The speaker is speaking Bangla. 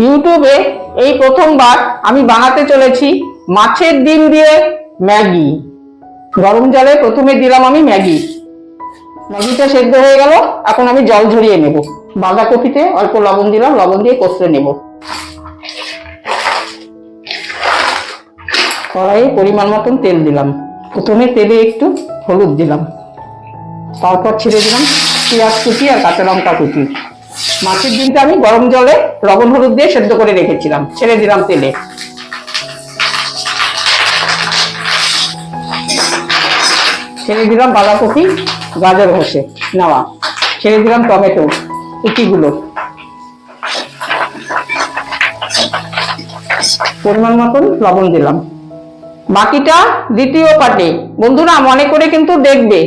ইউটিউবে এই প্রথমবার আমি বানাতে চলেছি মাছের ডিম দিয়ে ম্যাগি। গরম জলে প্রথমে দিলাম আমি ম্যাগিটা সেদ্ধ হয়ে গেল। এখন আমি জল ঝরিয়ে নেব। বাঁধাকপিতে অল্প লবণ দিলাম, লবণ দিয়ে কষতে নেব। কড়াইয়ে পরিমাণ মতন তেল দিলাম। প্রথমে তেলে একটু হলুদ দিলাম, তারপর ছেড়ে দিলাম পেঁয়াজ কুচি আর কাঁচা লঙ্কা কুচি। মাছের ডিমটা আমি গরম জলে লবণ হলুদ দিয়ে সেদ্ধ করে রেখেছিলাম, ছেড়ে দিলাম তেলে। ছেড়ে দিলাম বাঁধাকপি গাজর ঘষে নেওয়া, ছেড়ে দিলাম টমেটো কুচিগুলো, পরিমাণ মতন লবণ দিলাম। বাকিটা দ্বিতীয় পার্টে বন্ধুরা মনে করে কিন্তু দেখবে।